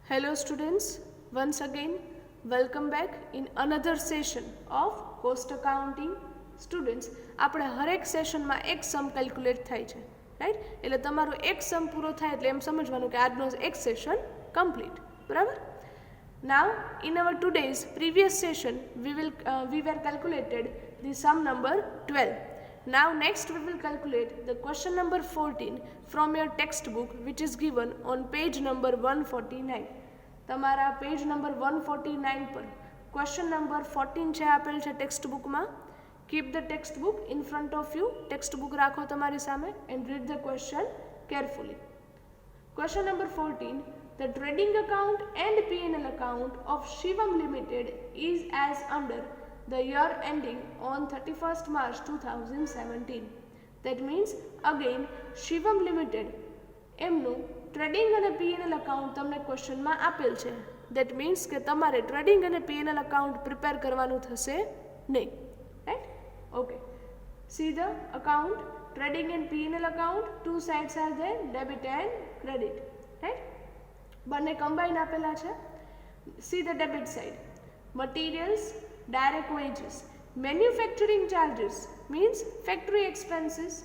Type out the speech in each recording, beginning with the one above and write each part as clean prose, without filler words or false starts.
Hello students, once again welcome back in another session of cost accounting. Students, આપણે હરેક સેશનમાં એક સમ calculate થાય છે, રાઈટ? એટલે તમારો એક સમ પૂરો થાય એટલે એમ સમજવાનું કે આજનો એક સેશન કમ્પ્લીટ, બરાબર? Now in our today's previous session we were calculated the sum number 12. Now next we will calculate the question number 14 from your textbook, which is given on page number 149. તમારા page number 149 પર question number 14 છે આપેલ છે ટેક્સ્ટબુકમાં. Keep the textbook in front of you. Textbook રાખો તમારી સામે and read the question carefully. Question number 14. The trading account and P&L account of Shivam Limited is as under the year ending on 31st March 2017. That means again Shivam Limited એમનું trading અને P&L account તમને ક્વેશ્ચનમાં આપેલ છે. That means કે તમારે trading અને P&L account prepare કરવાનું થશે નહીં, right? Okay, see the account trading and P&L account, two sides are there, debit and credit, right? બંને કમ્બાઈન આપેલા છે. See the debit side, materials, direct wages, manufacturing charges means factory expenses,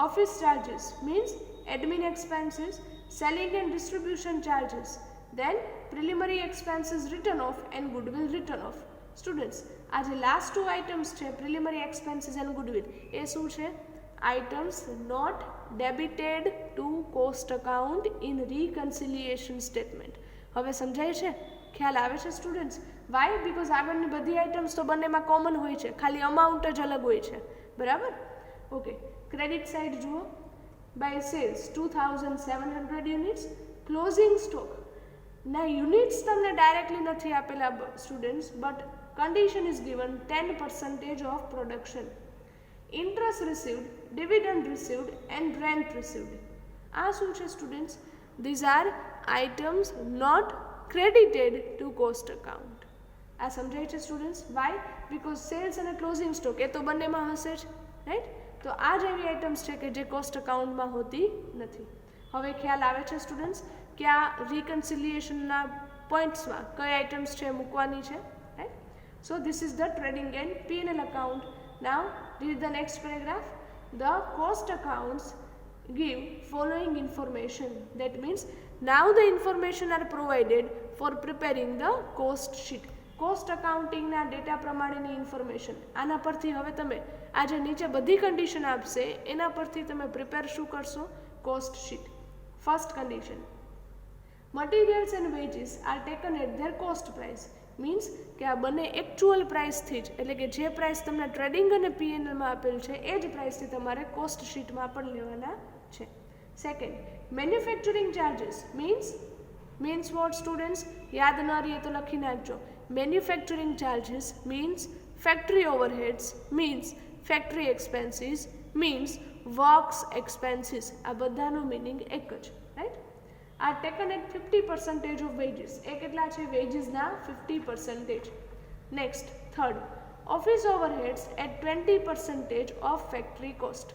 office charges means admin expenses, selling and distribution charges, then preliminary expenses written off and goodwill written off. Students, આ જે last two items છે preliminary expenses and goodwill, એ શું છે? Items not debited to cost account in reconciliation statement. હવે સમજાય છે? ખ્યાલ આવે છે સ્ટુડન્ટ્સ? વાય? બિકોઝ આગળની બધી આઇટમ્સ તો બંનેમાં કોમન હોય છે, ખાલી અમાઉન્ટ જ અલગ હોય છે, બરાબર? ઓકે, ક્રેડિટ સાઇડ જુઓ. By sales 2700 units, closing stock. Now units તમને ડાયરેક્ટલી નથી આપેલા students, but condition is given 10% of production. Interest received, dividend received and rent received. આ શું છે students? These are items not credited to cost account. આ સમજાય છે students? Why? Because sales અને closing stock એ તો બંનેમાં હશે જ, રાઈટ? તો આ જ એવી આઇટમ્સ છે કે જે કોસ્ટ અકાઉન્ટમાં હોતી નથી. હવે ખ્યાલ આવે છે સ્ટુડન્ટ્સ કે આ રિકન્સિલિએશનના પોઈન્ટ્સમાં કઈ આઇટમ્સ છે મૂકવાની છે, right? So this is the trading and P&L account. Now read the next paragraph. The cost accounts give following information. That means now the information are provided for preparing the cost sheet. Cost અકાઉન્ટિંગના data પ્રમાણેની information, આના પરથી હવે તમે આ જે નીચે બધી કન્ડિશન આપશે એના પરથી તમે પ્રિપેર શું કરશો? Cost sheet. First condition, materials and wages are taken at their cost price. Means કે આ બંને એકચ્યુઅલ પ્રાઇસથી જ, એટલે કે જે પ્રાઇસ તમને ટ્રેડિંગ અને P&Lમાં આપેલ છે એ જ પ્રાઇસથી તમારે કોસ્ટ શીટમાં પણ લેવાના છે. Second, manufacturing charges means what students? યાદ ન રહીએ તો લખી નાખજો. Manufacturing charges means factory overheads means factory expenses means works expenses. આ બધાનો મીનિંગ એક જ, રાઈટ? આ ટેકન એટ 50% ઓફ વેજીસ. એ કેટલા છે? વેજીસના 50%. Next, third, office overheads at 20% of factory cost.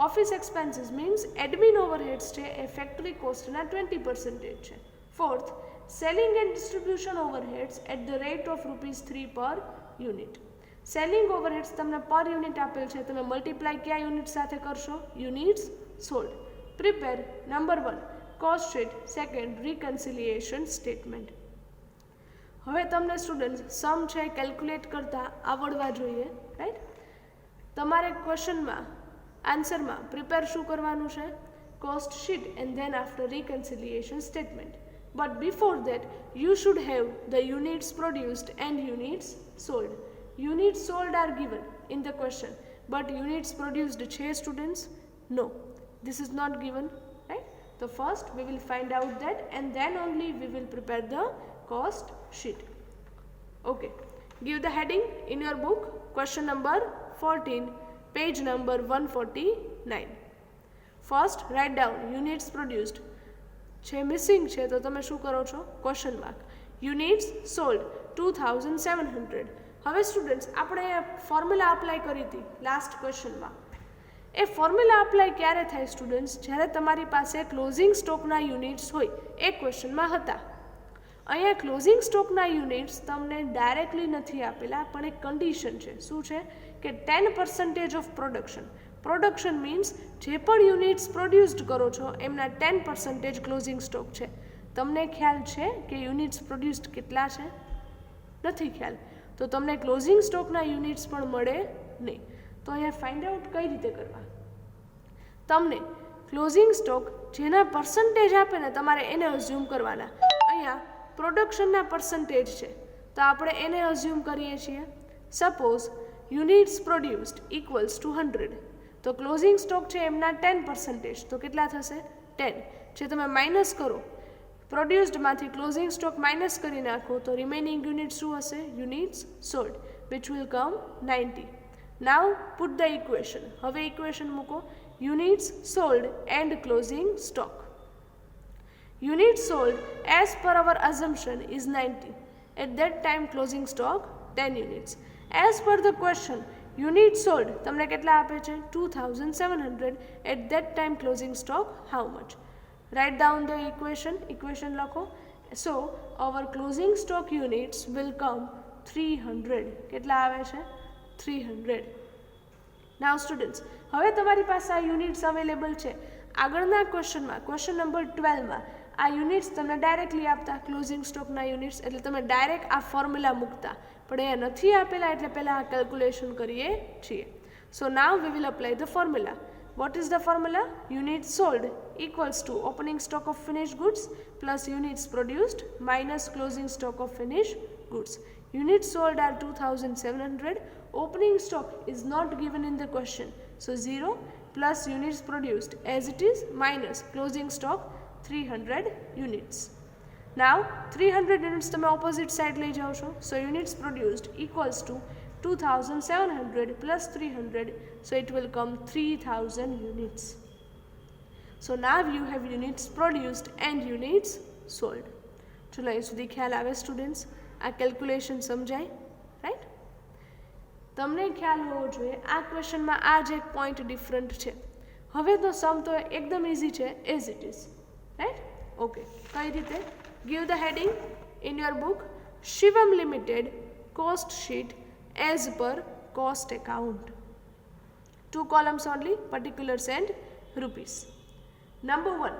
Office expenses means admin overheads છે એ ફેક્ટરી કોસ્ટના 20% છે. Fourth, selling and distribution overheads at the rate of ₹3 per unit. Selling overheads તમને પર યુનિટ આપેલ છે, તમે મલ્ટીપ્લાય કયા યુનિટ સાથે કરશો? Units sold. Prepare number 1 cost sheet, second reconciliation statement. હવે તમને સ્ટુડન્ટ્સ સમ છે કેલ્ક્યુલેટ કરતા આવડવા જોઈએ, રાઈટ? તમારે ક્વેશ્ચનમાં આન્સરમાં પ્રિપેર શું કરવાનું છે? Cost sheet and then after reconciliation statement. But before that, you should have the units produced and units sold. Units sold are given in the question, but units produced છે students? No, this is not given, right? So first we will find out that and then only we will prepare the cost sheet. Okay, give the heading in your book, question number 14, page number 149. First write down units produced. છે missing છે તો તમે શું કરો છો? Question mark. Units sold 2700. હવે students આપણે formula apply કરી હતી લાસ્ટ ક્વેશ્ચનમાં. એ ફોર્મ્યુલા અપ્લાય ક્યારે થાય સ્ટુડન્ટ્સ? જ્યારે તમારી પાસે ક્લોઝિંગ સ્ટોકના યુનિટ્સ હોય એ ક્વેશ્ચનમાં હતા. અહીંયા ક્લોઝિંગ સ્ટોકના યુનિટ્સ તમને ડાયરેક્ટલી નથી આપેલા, પણ એક કન્ડિશન છે. શું છે કે 10% ઓફ પ્રોડક્શન મીન્સ જે પણ યુનિટ્સ પ્રોડ્યુસ્ડ કરો છો એમના 10% ક્લોઝિંગ સ્ટોક છે. તમને ખ્યાલ છે કે યુનિટ્સ પ્રોડ્યુસ્ડ કેટલા છે? નથી ખ્યાલ, તો તમને ક્લોઝિંગ સ્ટોકના યુનિટ્સ પણ મળે નહીં. તો અહીંયા ફાઇન્ડ આઉટ કઈ રીતે કરવા? તમને ક્લોઝિંગ સ્ટોક જેના પર્સન્ટેજ આપે ને તમારે એને અઝ્યુમ કરવાના. અહીંયા પ્રોડક્શનના પર્સન્ટેજ છે તો આપણે એને અઝ્યુમ કરીએ છીએ. Suppose units produced equals to 100, તો ક્લોઝિંગ સ્ટોક છે એમના 10%, તો કેટલા થશે? 10. જે તમે માઇનસ કરો, પ્રોડ્યુસ્ડમાંથી ક્લોઝિંગ સ્ટોક માઇનસ કરી નાખો તો રિમેનિંગ યુનિટ શું હશે? Units sold, which will come 90. Now put the equation. હવે ઇક્વેશન મૂકો. Units sold and closing stock. Units sold as per our assumption is 90. At that time closing stock 10 units. As per the question, units sold તમને કેટલા આપે છે? 2700. At that time closing stock how much? Write down the equation લખો. So our closing stock units will come 300. કેટલા આવે છે? 300. Now students, હવે તમારી પાસે આ યુનિટ્સ અવેલેબલ છે. આગળના ક્વેશ્ચનમાં, ક્વેશ્ચન નંબર 12માં આ યુનિટ્સ તમને ડાયરેક્ટલી આપતા, ક્લોઝિંગ સ્ટોકના યુનિટ્સ, એટલે તમે ડાયરેક્ટ આ ફોર્મ્યુલા મૂકતા, પણ અહીંયા નથી આપેલા એટલે પહેલાં આ કેલ્ક્યુલેશન કરીએ છીએ. So now we will apply the formula. What is the formula? Units sold equals to opening stock of finished goods plus units produced minus closing stock of finished goods. Units sold are 2700. Opening stock is not given in the question, so 0 plus units produced as it is minus closing stock 300 units. Now 300 units તમે opposite side લઈ જાઓ છો, so units produced equals to 2700 plus 300, so it will come 3000 units. So now you have units produced and units sold. ચલો અહીં સુધી ખ્યાલ આવે students? આ કેલ્ક્યુલેશન સમજાય? રાઈટ? તમને ખ્યાલ હોવો જોઈએ આ ક્વેશ્ચનમાં આ જ એક પોઈન્ટ ડિફરન્ટ છે. હવે તો સમ તો એકદમ ઇઝી છે, as it is. Right? Okay, કઈ રીતે? Give the heading in your book. Shivam limited cost sheet as per cost account. 2 columns only, particulars and rupees. Number 1.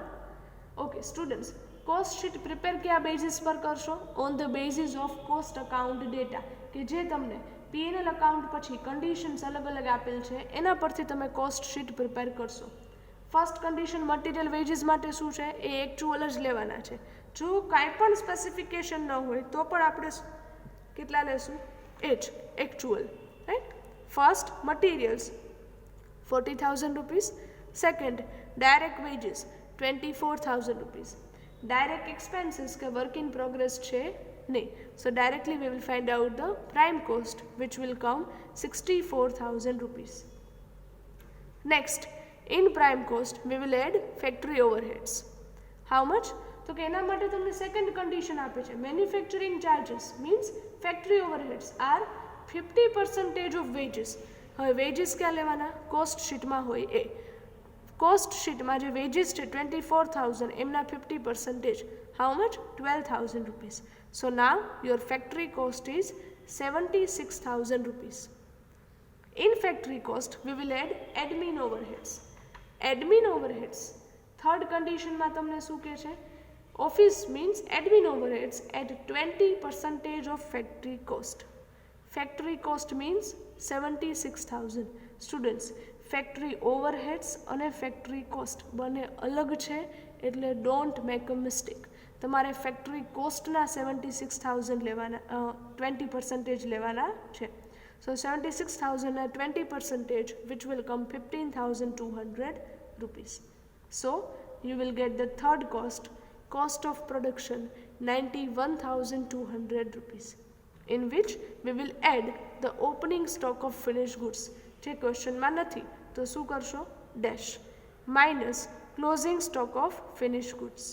Okay students, cost sheet prepare કયા basis પર કરશો? On the basis of cost account data, કે જે તમને P&L account પછી conditions અલગ અલગ આપેલ છે એના પરથી તમે કોસ્ટ શીટ પ્રિપેર કરશો. ફર્સ્ટ કન્ડિશન મટીરિયલ વેજીસ માટે શું છે? એ એક્ચ્યુઅલ જ લેવાના છે. જો કાંઈ પણ સ્પેસિફિકેશન ન હોય તો પણ આપણે કેટલા લેશું? એ જ actual. Right? First materials 40,000 rupees. Second direct veggies 24,000 rupees. Direct expenses કે વર્ક ઇન પ્રોગ્રેસ છે નહીં, so directly we will find out the prime cost, which will come 64,000 rupees. Next, in prime cost we will add factory overheads. How much? તો કે એના માટે તમને second condition આપે છે. Manufacturing charges means factory overheads are 50% of wages. હવે wages ક્યાં લેવાના? કોસ્ટ શીટમાં હોય એ. કોસ્ટ શીટમાં જે વેજીસ છે 24,000, એમના 50%. How much? 12,000 rupees. So now your factory cost is 76,000 rupees. In factory cost we will add admin overheads. Admin overheads, third condition માં તમને શું કહે છે? Office means admin overheads at 20% of factory cost. Factory cost means 76,000. Students, factory overheads અને factory cost બંને અલગ છે, એટલે ડોન્ટ મેક અ મિસ્ટેક. તમારે ફેક્ટરી કોસ્ટના 76,000 લેવાના, 20% લેવાના છે. સો 76,000ના 20%, which will come 15,200 rupees. So you will get the third cost of production 91,200 rupees, in which we will add the opening stock of finished goods. જે ક્વેશ્ચનમાં નથી તો શું કરશો? Dash minus closing stock of finished goods.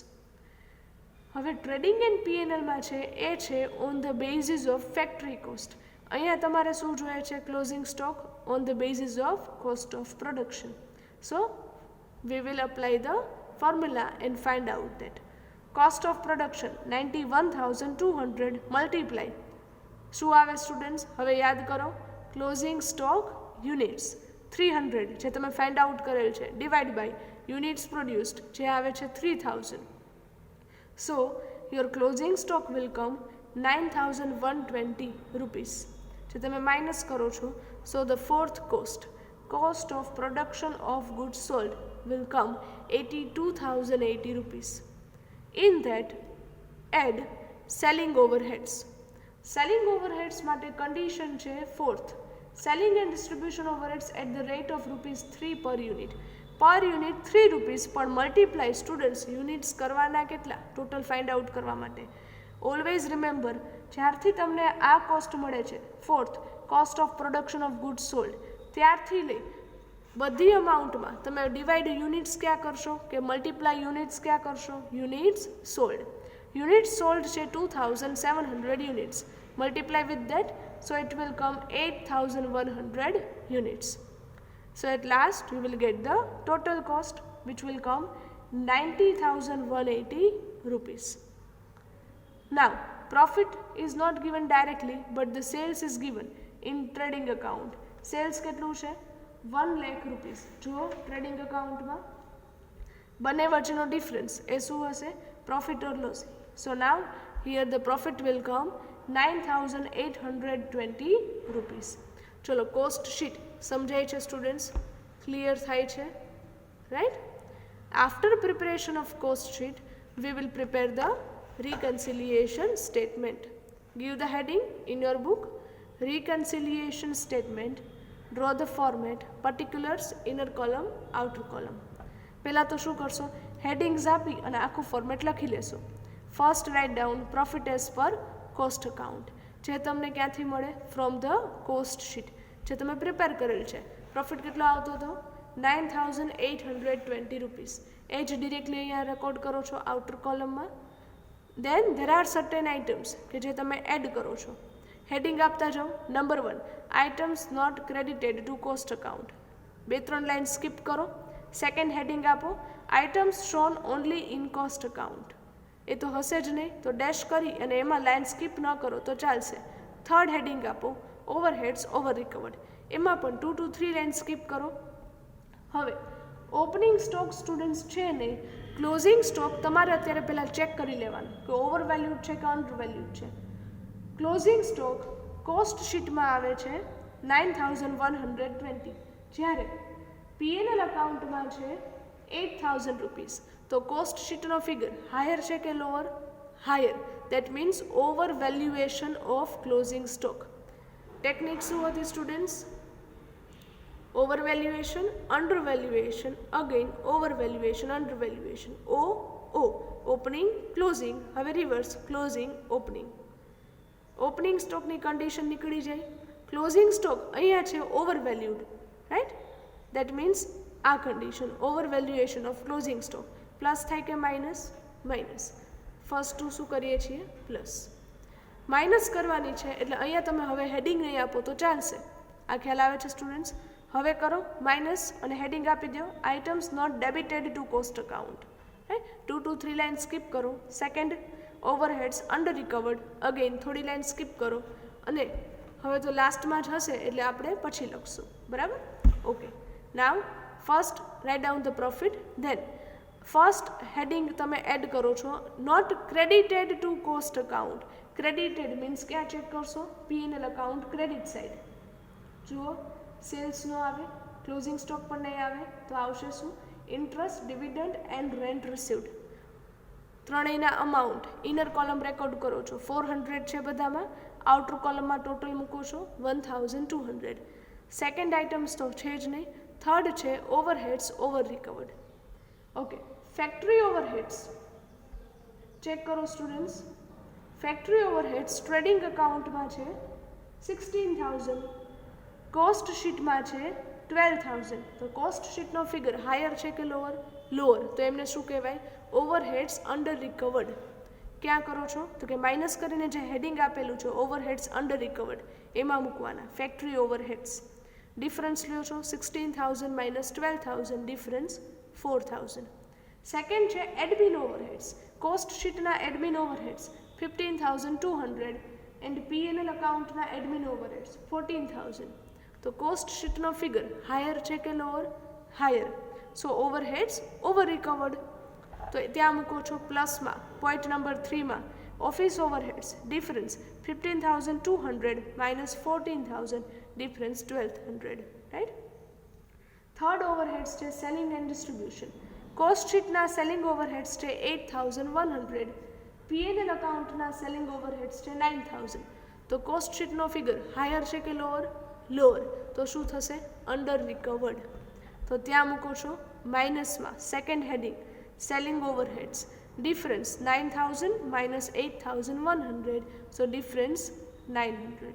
હવે trading and P&Lમાં છે એ છે on the basis of factory cost. અહીંયા તમારે શું જોઈએ છે? Closing stock on the basis of cost of production. So V will apply the formula and find out that. Cost of production 91,200 multiply શું આવે students? હવે યાદ કરો, ક્લોઝિંગ સ્ટોક યુનિટ્સ 300 જે તમે ફાઇન્ડ આઉટ કરેલ છે, ડિવાઈડ બાય યુનિટ્સ પ્રોડ્યુસ્ડ જે આવે છે 3000. So your closing stock will come 9,120 rupees જે તમે માઇનસ કરો છો. So the fourth cost of production of goods sold will come 82,080 rupees. In that add selling overheads. Selling overheads માટે condition છે fourth, selling and distribution overheads at the rate of ₹3 per unit. Per unit 3 rupees, પણ multiply students units કરવાના કેટલા total find out કરવા માટે. Always remember, જ્યારથી તમને આ કોસ્ટ મળે છે fourth cost of production of goods sold, ત્યારથી લઈ બધી અમાઉન્ટમાં તમે ડિવાઈડ યુનિટ્સ ક્યાં કરશો કે મલ્ટીપ્લાય યુનિટ્સ ક્યાં કરશો? Units sold. યુનિટ્સ સોલ્ડ છે 2,700 units, multiply with that, so it will come 8,100 units. So at last we will get the total cost which will come 90,180 rupees. Now profit is not given directly but the sales is given in trading account. Sales કેટલું છે? 1 lakh rupees. જો trading અકાઉન્ટમાં બંને વચ્ચેનો difference એ શું હશે? Profit or loss. So now here the profit will come 9,820 rupees. ચલો કોસ્ટ શીટ સમજાય છે સ્ટુડન્ટ્સ? ક્લિયર થાય છે? Right. After preparation of cost sheet we will prepare the reconciliation statement. Give the heading in your book, reconciliation statement. Draw the format, particulars, inner column, outer column. પહેલાં તો શું કરશો? Headings આપી અને આખું format લખી લેશો. First write down profit as per cost account, જે તમને ક્યાંથી મળે? ફ્રોમ ધ કોસ્ટ શીટ જે તમે પ્રિપેર કરેલ છે. પ્રોફિટ કેટલો આવતો હતો? 9,820 રૂપીસ. એ જ ડિરેક્ટલી અહીંયા રેકોર્ડ કરો છો આઉટર કોલમમાં. Then there are certain items કે જે તમે એડ કરો છો. હેડિંગ આપતા જાઓ. Number 1, items not credited to cost account. 2-3 line skip કરો. સેકન્ડ હેડિંગ આપો, items shown only in cost account. એ તો હશે જ નહીં, તો ડેશ કરી અને એમાં લાઇન સ્કીપ ન કરો તો ચાલશે. થર્ડ હેડિંગ આપો, ઓવરહેડ્સ ઓવર રિકવર્ડ. એમાં પણ 2 to 3 લાઇન સ્કીપ કરો. હવે ઓપનિંગ સ્ટોક સ્ટુડન્ટ્સ છે ને, ક્લોઝિંગ સ્ટોક તમારે અત્યારે પહેલાં ચેક કરી લેવાનું કે ઓવર વેલ્યુડ છે કે અંડર વેલ્યુડ છે. ક્લોઝિંગ સ્ટોક કોસ્ટ શીટમાં આવે છે 9,120, જ્યારે પીએનએલ અકાઉન્ટમાં છે 8,000 રૂપીસ. તો કોસ્ટ શીટનો ફિગર હાયર છે કે lower? Higher. That means over valuation of closing stock. Technique શું હતી students? Over valuation, under valuation, again over valuation, under valuation. Oh opening closing. હવે રિવર્સ, ક્લોઝિંગ ઓપનિંગ. ઓપનિંગ સ્ટોકની condition નીકળી જાય. Closing stock અહીંયા છે over valued, right? That means આ condition over valuation of closing stock. Plus થાય કે minus? Minus. First two શું કરીએ છીએ? પ્લસ. માઇનસ કરવાની છે એટલે અહીંયા તમે હવે હેડિંગ નહીં આપો તો ચાલશે. આ ખ્યાલ આવે છે સ્ટુડન્ટ્સ? હવે કરો માઇનસ અને હેડિંગ આપી દો, items not debited to cost account. 2 to 3 line skip કરો. Second, overheads under recovered. Again થોડી લાઇન સ્કીપ કરો અને હવે તો લાસ્ટમાં જ હશે એટલે આપણે પછી લખશું. બરાબર? Okay. Now first write down the profit. Then first heading તમે એડ કરો છો, not credited to cost account. Credited means ક્યાં ચેક કરશો? PNL account credit side. જુઓ, સેલ્સ નો આવે, ક્લોઝિંગ સ્ટોક પણ નહીં આવે, તો આવશે શું? Interest, dividend and rent received. ત્રણેયના અમાઉન્ટ ઇનર કોલમ રેકોર્ડ કરો છો. 400 છે બધામાં. આઉટર કોલમમાં ટોટલ મૂકો છો 1,200. સેકન્ડ આઇટમ્સ તો છે જ નહીં. થર્ડ છે overheads over recovered. Okay. Factory overheads check કરો સ્ટુડન્ટ્સ. ફેક્ટરી ઓવરહેડ્સ ટ્રેડિંગ અકાઉન્ટમાં છે 16,000, કોસ્ટ શીટમાં છે 12,000. તો કોસ્ટ શીટનો ફિગર હાયર છે કે લોઅર? લોઅર. તો એમને શું કહેવાય? Overheads under recovered. ક્યાં કરો છો? તો કે માઇનસ કરીને જે હેડિંગ આપેલું છે ઓવરહેડ્સ અંડર રિકવર્ડ એમાં મૂકવાના. Factory overheads. ડિફરન્સ લ્યો છો 16,000 માઇનસ 12,000, ડિફરન્સ 4,000. સેકન્ડ છે એડમિન ઓવરહેડ્સ. કોસ્ટ શીટના એડમિન ઓવરહેડ્સ 15,200 એન્ડ P&L અકાઉન્ટના એડમિન ઓવરહેડ્સ 14,000. તો કોસ્ટ શીટનો ફિગર હાયર છે કે lower? Higher. So overheads over recovered. તો ત્યાં મૂકો છો પ્લસમાં. પોઈન્ટ નંબર 3માં office overheads difference 15,200 minus 14,000 difference 1,200. Right. Third overheads છે સેલિંગ એન્ડ ડિસ્ટ્રીબ્યુશન. કોસ્ટ શીટના સેલિંગ ઓવરહેડ્સ છે 8,100, P&L અકાઉન્ટના સેલિંગ ઓવરહેડ્સ છે 9,000. તો કોસ્ટ શીટનો ફિગર હાયર છે કે લોઅર? લોઅર. તો શું થશે? Under recovered. તો ત્યાં મૂકો છો માઇનસમાં second heading selling overheads difference 9,000 minus 8,100. So difference 900.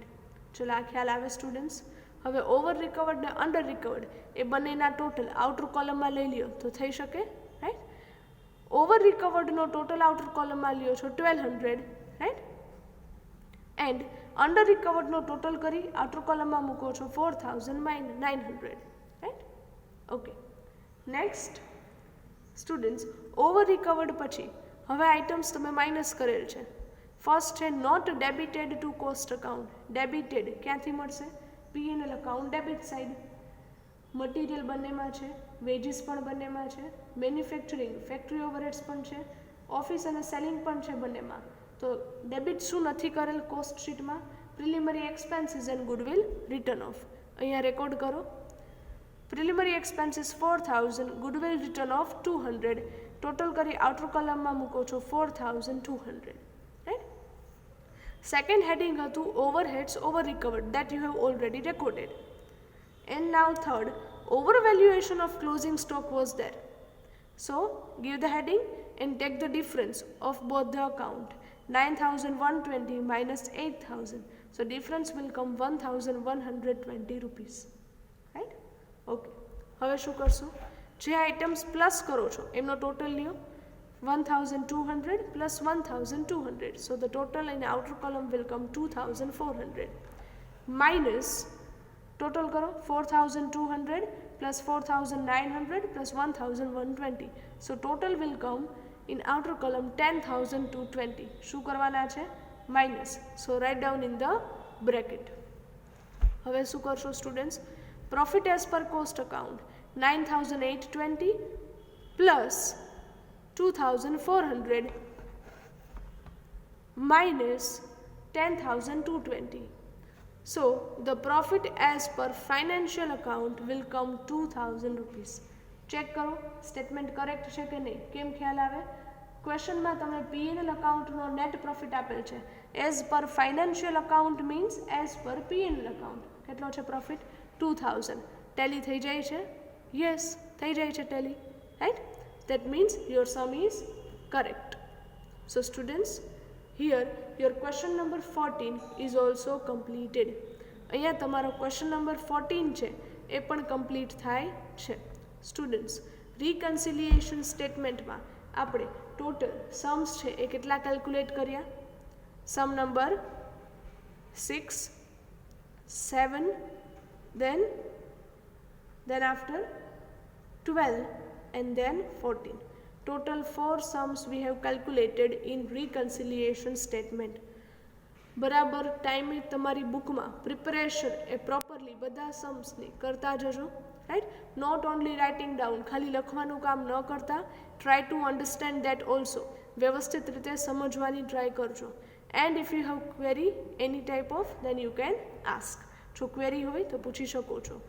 ચલો આ ખ્યાલ આવે સ્ટુડન્ટ્સ? હવે ઓવર રિકવર્ડ ને અંડર રિકવર્ડ એ બંનેના ટોટલ આઉટર કોલમમાં લઈ લ્યો તો થઈ શકે. રાઈટ. ઓવર રિકવર્ડનો ટોટલ આઉટર કોલમમાં લ્યો છો 1,200. રાઈટ. એન્ડ અંડર રિકવર્ડનો ટોટલ કરી આઉટર કોલમમાં મૂકો છો 4,900. Right. Okay. Next students, over recovered પછી હવે આઇટમ્સ તમે માઇનસ કરેલ છે. ફર્સ્ટ છે not debited to cost account. ડેબિટેડ ક્યાંથી મળશે? P&L account debit side. Material બંનેમાં છે, વેજીસ પણ બંનેમાં છે, મેન્યુફેક્ચરિંગ ફેક્ટરી ઓવરહેડ્સ પણ છે, ઓફિસ અને સેલિંગ પણ છે બંનેમાં. તો ડેબિટ શું નથી કરેલ કોસ્ટ શીટમાં? Preliminary expenses and goodwill return of. અહીંયા રેકોર્ડ કરો. Preliminary expenses 4,000, goodwill return of 200. Total કરી આઉટર કોલમમાં મૂકો છો 4,200. રાઈટ. સેકન્ડ હેડિંગ હતું overheads over recovered that you have already recorded. And now third, overvaluation of closing stock was there. So give the heading and take the difference of both the account. 9,120 minus 8,000. So difference will come 1,120 rupees. Right? Okay. હવે શું કરશો? જે items plus કરો છો એમનો total લ્યો. 1,200 plus 1,200. So the total in the outer column will come 2,400. Minus total करो 4,200 plus 4,900 plus 1,120. So total will come in outer column 10,220. શું કરવાના છે? Minus. So write down in the bracket. હવે શું કરશો students? Profit as per cost account 9,820 plus 2,400 minus 10,220. So the profit as per financial account will come 2,000 rupees. Check કરો statement correct છે કે નહીં. કેમ ખ્યાલ આવે? ક્વેશ્ચનમાં તમને P&L અકાઉન્ટનો નેટ પ્રોફિટ આપેલ છે. As per financial account means as per P&L account કેટલો છે પ્રોફિટ? 2,000. ટેલી થઈ જાય છે? યસ, થઈ જાય છે Tally. Right. That means your sum is correct. So students, here your question number 14 is also completed. અહીંયા તમારો question number 14 છે એ પણ complete થાય છે. Students, reconciliation statementમાં આપણે total sums છે એ કેટલા calculate કર્યા? sum number 6, 7, then after 12 and then 14. Total 4 sums we have calculated in reconciliation statement. બરાબર ટાઈમે તમારી બુકમાં પ્રિપરેશન એ પ્રોપરલી બધા सम्सની કરતા જજો. Right. Not only writing down, ખાલી લખવાનું કામ ન કરતા. Try to understand that also. વ્યવસ્થિત રીતે સમજવાની ટ્રાય કરજો. And if you have query any type of then you can ask. જો ક્વેરી હોય તો પૂછી શકો છો.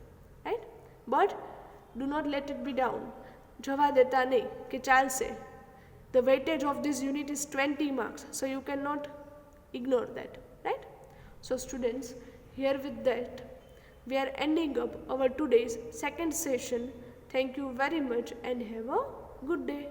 Right. But do not let it be down. જવા દેતા નહીં કે ચાલશે. The weightage of this unit is 20 marks, so you cannot ignore that, right? So students, here with that we are ending up our today's second session. Thank you very much and have a good day.